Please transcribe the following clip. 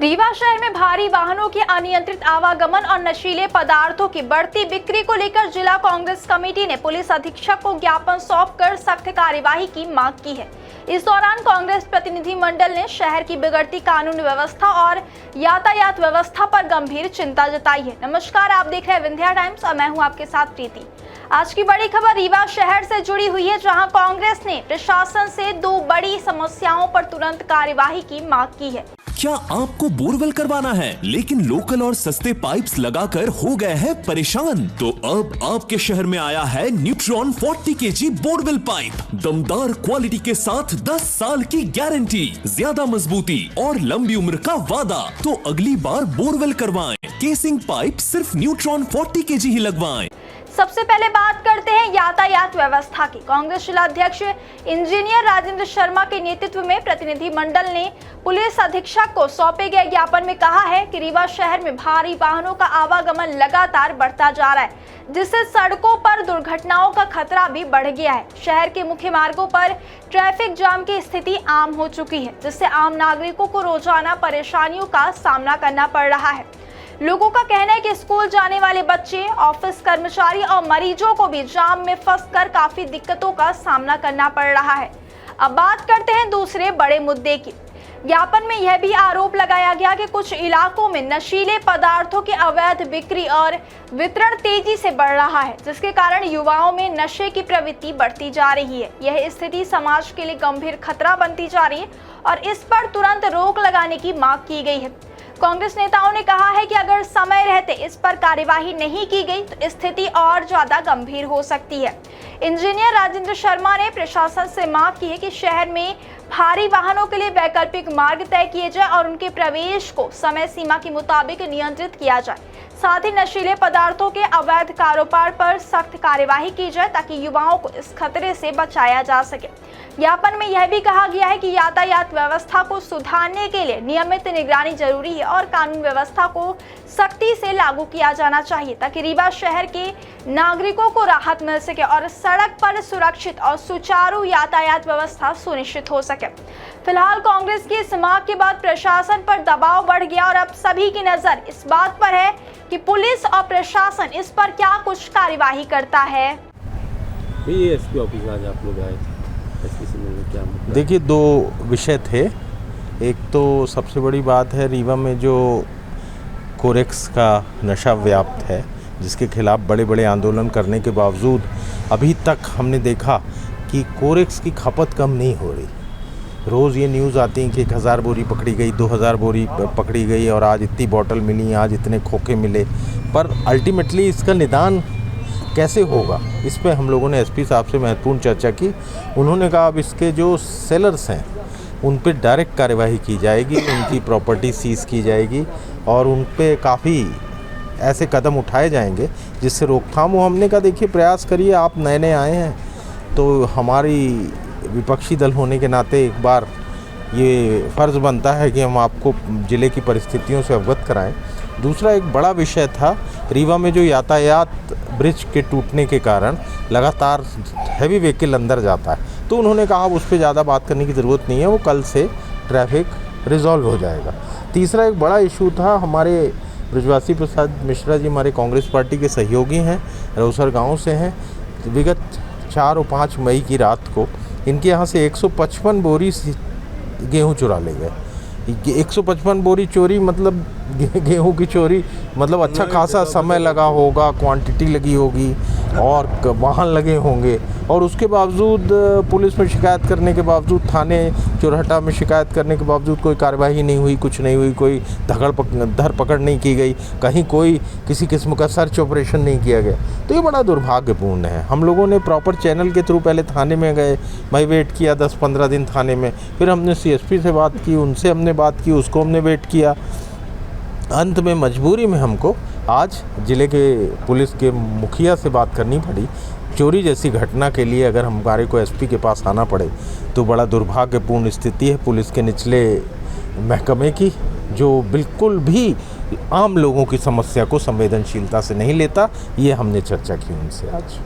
रीवा शहर में भारी वाहनों के अनियंत्रित आवागमन और नशीले पदार्थों की बढ़ती बिक्री को लेकर जिला कांग्रेस कमेटी ने पुलिस अधीक्षक को ज्ञापन सौंपकर सख्त कार्यवाही की मांग की है। इस दौरान कांग्रेस प्रतिनिधि मंडल ने शहर की बिगड़ती कानून व्यवस्था और यातायात व्यवस्था पर गंभीर चिंता जताई है। नमस्कार, आप देख रहे हैं विंध्या टाइम्स और मैं हूं आपके साथ प्रीति। आज की बड़ी खबर रीवा शहर से जुड़ी हुई है, जहां कांग्रेस ने प्रशासन से दो बड़ी समस्याओं पर तुरंत कार्यवाही की मांग की है। क्या आपको बोरवेल करवाना है लेकिन लोकल और सस्ते पाइप्स लगाकर हो गए हैं परेशान? तो अब आपके शहर में आया है न्यूट्रॉन 40 kg बोरवेल पाइप। दमदार क्वालिटी के साथ 10 साल की गारंटी, ज्यादा मजबूती और लंबी उम्र का वादा। तो अगली बार बोरवेल करवाएं, केसिंग पाइप सिर्फ न्यूट्रॉन 40 kg ही लगवाएं। सबसे पहले बात करते हैं यातायात व्यवस्था की। कांग्रेस जिला अध्यक्ष इंजीनियर राजेंद्र शर्मा के नेतृत्व में प्रतिनिधि मंडल ने पुलिस अधीक्षक को सौंपे गए ज्ञापन में कहा है कि रीवा शहर में भारी वाहनों का आवागमन लगातार बढ़ता जा रहा है, जिससे सड़कों पर दुर्घटनाओं का खतरा भी बढ़ गया है। शहर के मुख्य मार्गों पर ट्रैफिक जाम की स्थिति आम हो चुकी है, जिससे आम नागरिकों को रोजाना परेशानियों का सामना करना पड़ रहा है। लोगों का कहना है कि स्कूल जाने वाले बच्चे, ऑफिस कर्मचारी और मरीजों को भी जाम में फंसकर काफी दिक्कतों का सामना करना पड़ रहा है। अब बात करते हैं दूसरे बड़े मुद्दे की। ज्ञापन में यह भी आरोप लगाया गया कि कुछ इलाकों में नशीले पदार्थों की अवैध बिक्री और वितरण तेजी से बढ़ रहा है, जिसके कारण युवाओं में नशे की प्रवृत्ति बढ़ती जा रही है। यह स्थिति समाज के लिए गंभीर खतरा बनती जा रही है और इस पर तुरंत रोक लगाने की मांग की गई है। कांग्रेस नेताओं ने कहा है कि अगर समय रहते इस पर कार्यवाही नहीं की गई तो स्थिति और ज्यादा गंभीर हो सकती है। इंजीनियर राजेंद्र शर्मा ने प्रशासन से मांग की है कि शहर में भारी वाहनों के लिए वैकल्पिक मार्ग तय किए जाए और उनके प्रवेश को समय सीमा के मुताबिक नियंत्रित किया जाए। साथ ही नशीले पदार्थों के अवैध कारोबार पर सख्त कार्यवाही की जाए ताकि युवाओं को इस खतरे से बचाया जा सके। ज्ञापन में यह भी कहा गया है कि यातायात व्यवस्था को सुधारने के लिए नियमित निगरानी जरूरी है और कानून व्यवस्था को सख्ती से लागू किया जाना चाहिए ताकि रीवा शहर के नागरिकों को राहत मिल सके और सड़क पर सुरक्षित और सुचारू यातायात व्यवस्था सुनिश्चित हो सके। फिलहाल कांग्रेस की इस मांग के बाद प्रशासन पर दबाव बढ़ गया और अब सभी की नजर इस बात पर है कि पुलिस और प्रशासन इस पर क्या कुछ कार्यवाही करता है। एसपी ऑफिस आज आप लोग आए थे, एसपी से मिलने, क्या मतलब? देखिए, दो विषय थे। एक तो सबसे बड़ी बात है, रीवा में जो कोरेक्स का नशा व्याप्त है, जिसके खिलाफ बड़े बड़े आंदोलन करने के बावजूद अभी तक हमने देखा कि कोरेक्स की खपत कम नहीं हो रही। रोज़ ये न्यूज़ आती है कि 1000 बोरी पकड़ी गई, 2000 बोरी पकड़ी गई और आज इतनी बॉटल मिली, आज इतने खोखे मिले। पर अल्टीमेटली इसका निदान कैसे होगा, इस पे हम लोगों ने एसपी साहब से महत्वपूर्ण चर्चा की। उन्होंने कहा अब इसके जो सेलर्स हैं उन पे डायरेक्ट कार्यवाही की जाएगी, उनकी प्रॉपर्टी सीज़ की जाएगी और उन पे काफ़ी ऐसे कदम उठाए जाएंगे जिससे रोकथाम हो। हमने कहा देखिए, प्रयास करिए, आप नए नए आए हैं तो हमारी विपक्षी दल होने के नाते एक बार ये फ़र्ज़ बनता है कि हम आपको ज़िले की परिस्थितियों से अवगत कराएं। दूसरा एक बड़ा विषय था, रीवा में जो यातायात ब्रिज के टूटने के कारण लगातार हैवी व्हीकल अंदर जाता है, तो उन्होंने कहा उस पर ज़्यादा बात करने की ज़रूरत नहीं है, वो कल से ट्रैफिक रिजॉल्व हो जाएगा। तीसरा एक बड़ा इशू था, हमारे ब्रजवासी प्रसाद मिश्रा जी हमारे कांग्रेस पार्टी के सहयोगी हैं, रौसर गांव से हैं। विगत 4 और 5 मई की रात को इनके यहाँ से 155 बोरी गेहूँ चुरा ले गए। 155 बोरी चोरी मतलब गेहूं की चोरी मतलब अच्छा खासा समय लगा होगा, क्वांटिटी लगी होगी और वाहन लगे होंगे, और उसके बावजूद पुलिस में शिकायत करने के बावजूद, थाने चोरहटा में शिकायत करने के बावजूद कोई कार्रवाई नहीं हुई, कुछ नहीं हुई, कोई धरपकड़ नहीं की गई, कहीं कोई किसी किस्म का सर्च ऑपरेशन नहीं किया गया। तो ये बड़ा दुर्भाग्यपूर्ण है। हम लोगों ने प्रॉपर चैनल के थ्रू पहले थाने में गए, मैं वेट किया 10-15 दिन थाने में, फिर हमने CSP से बात की, उनसे हमने बात की, उसको हमने वेट किया। अंत में मजबूरी में हमको आज ज़िले के पुलिस के मुखिया से बात करनी पड़ी। चोरी जैसी घटना के लिए अगर हमारे को एसपी के पास आना पड़े तो बड़ा दुर्भाग्यपूर्ण स्थिति है पुलिस के निचले महकमे की, जो बिल्कुल भी आम लोगों की समस्या को संवेदनशीलता से नहीं लेता। ये हमने चर्चा की उनसे आज।